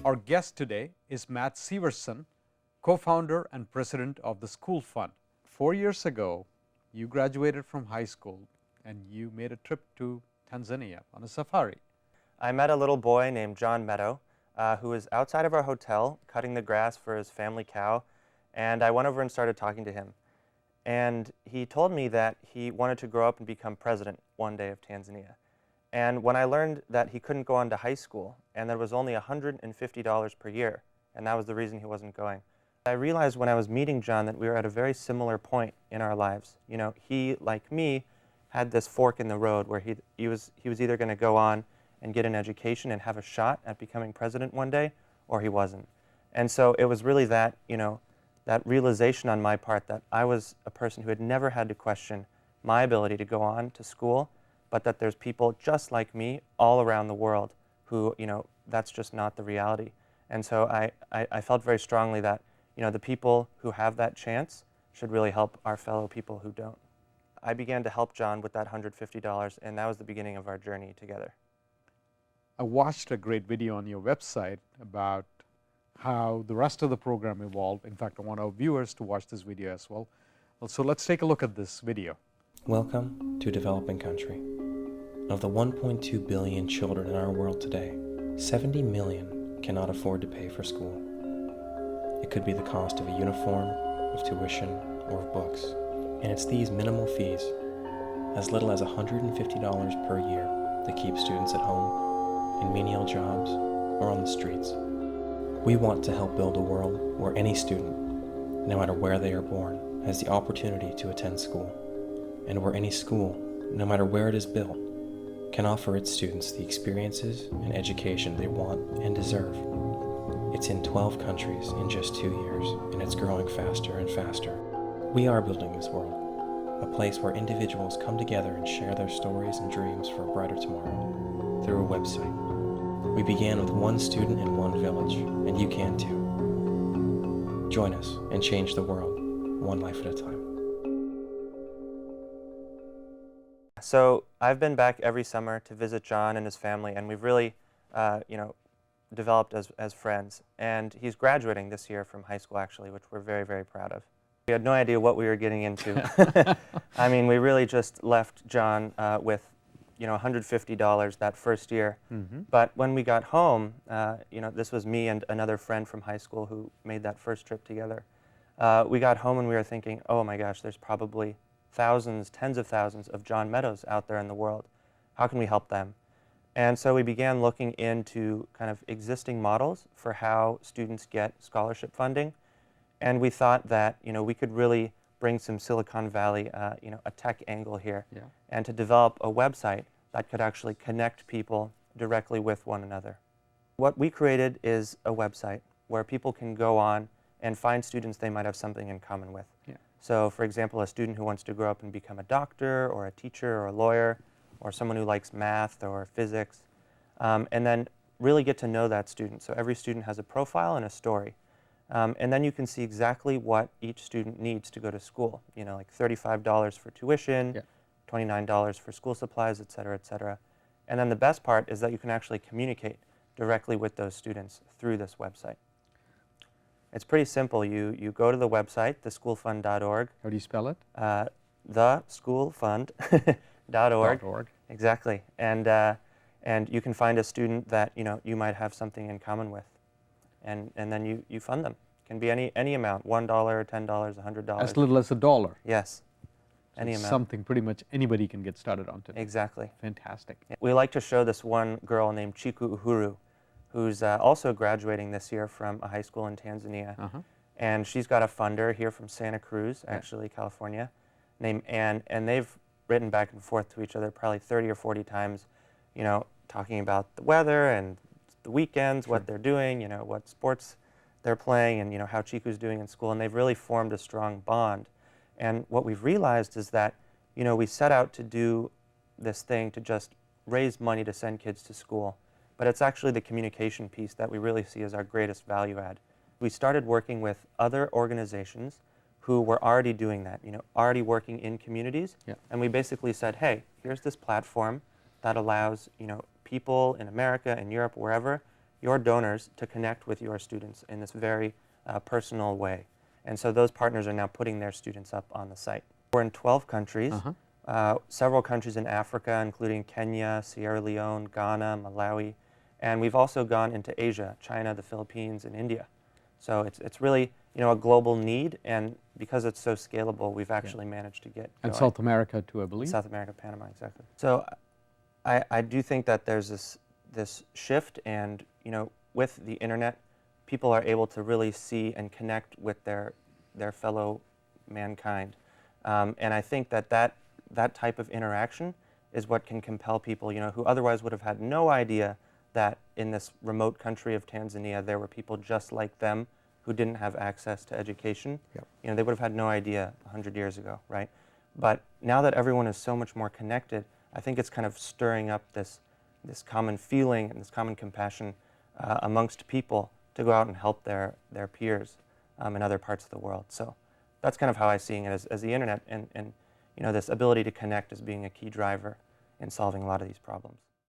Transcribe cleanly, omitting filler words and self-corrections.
Our guest today is Matt Severson, co-founder and president of the School Fund. 4 years ago, you graduated from high school and you made a trip to Tanzania on a safari. I met a little boy named John Meadow who was outside of our hotel cutting the grass for his family cow, and I went over and started talking to him. And he told me that he wanted to grow up and become president one day of Tanzania. And when I learned that he couldn't go on to high school and there was only $150 per year, and that was the reason he wasn't going, I realized when I was meeting John that we were at a very similar point in our lives. You know, he, like me, had this fork in the road where he was either going to go on and get an education and have a shot at becoming president one day, or he wasn't. And so it was really that, that realization on my part that I was a person who had never had to question my ability to go on to school, but that there's people just like me all around the world who, that's just not the reality. And so I felt very strongly that, the people who have that chance should really help our fellow people who don't. I began to help John with that $150, and that was the beginning of our journey together. I watched a great video on your website about how the rest of the program evolved. In fact, I want our viewers to watch this video as well. So let's take a look at this video. Welcome to a developing country. Of the 1.2 billion children in our world today, 70 million cannot afford to pay for school. It could be the cost of a uniform, of tuition, or of books. And it's these minimal fees, as little as $150 per year, that keep students at home, in menial jobs, or on the streets. We want to help build a world where any student, no matter where they are born, has the opportunity to attend school, and where any school, no matter where it is built, can offer its students the experiences and education they want and deserve. It's in 12 countries in just 2 years, and it's growing faster and faster. We are building this world, a place where individuals come together and share their stories and dreams for a brighter tomorrow through a website. We began with one student in one village, and you can too. Join us and change the world, one life at a time. So I've been back every summer to visit John and his family, and we've really, developed as friends. And he's graduating this year from high school, actually, which we're very, very proud of. We had no idea what we were getting into. I mean, we really just left John with, $150 that first year. Mm-hmm. But when we got home, this was me and another friend from high school who made that first trip together. We got home and we were thinking, oh my gosh, there's probably thousands, tens of thousands of John Meadows out there in the world. How can we help them? And so we began looking into kind of existing models for how students get scholarship funding. And we thought that, we could really bring some Silicon Valley, a tech angle here, and to develop a website that could actually connect people directly with one another. What we created is a website where people can go on and find students they might have something in common with. Yeah. So, for example, a student who wants to grow up and become a doctor or a teacher or a lawyer, or someone who likes math or physics, and then really get to know that student. So every student has a profile and a story. And then you can see exactly what each student needs to go to school. Like $35 for tuition, $29 for school supplies, et cetera, et cetera. And then the best part is that you can actually communicate directly with those students through this website. It's pretty simple. You go to the website, theschoolfund.org. How do you spell it? Theschoolfund.org. Exactly. And you can find a student that you might have something in common with. And then you fund them. It can be any amount, $1, $10, $100. As little as $1. Yes, so any amount. Something pretty much anybody can get started on today. Exactly. Fantastic. We like to show this one girl named Chiku Uhuru, who's also graduating this year from a high school in Tanzania. Uh-huh. And she's got a funder here from Santa Cruz, actually, California, named Ann, and they've written back and forth to each other probably 30 or 40 times, talking about the weather and the weekends, what they're doing, what sports they're playing, and how Chiku's doing in school, and they've really formed a strong bond. And what we've realized is that, we set out to do this thing to just raise money to send kids to school, but it's actually the communication piece that we really see as our greatest value add. We started working with other organizations who were already doing that, already working in communities, and we basically said, hey, here's this platform that allows, people in America and Europe, wherever, your donors to connect with your students in this very personal way. And so those partners are now putting their students up on the site. We're in 12 countries, several countries in Africa, including Kenya, Sierra Leone, Ghana, Malawi, and we've also gone into Asia, China, the Philippines, and India. So it's really, you know, a global need, and because it's so scalable, we've actually managed to get And going. South America too, I believe. South America, Panama, exactly. So I do think that there's this shift, and you know, with the internet, people are able to really see and connect with their fellow mankind, and I think that type of interaction is what can compel people, you know, who otherwise would have had no idea that in this remote country of Tanzania there were people just like them who didn't have access to education. Yep. You know, they would have had no idea 100 years ago, right? But now that everyone is so much more connected, I think it's kind of stirring up this common feeling and this common compassion amongst people to go out and help their peers in other parts of the world. So that's kind of how I'm seeing it as the internet and you know, this ability to connect as being a key driver in solving a lot of these problems.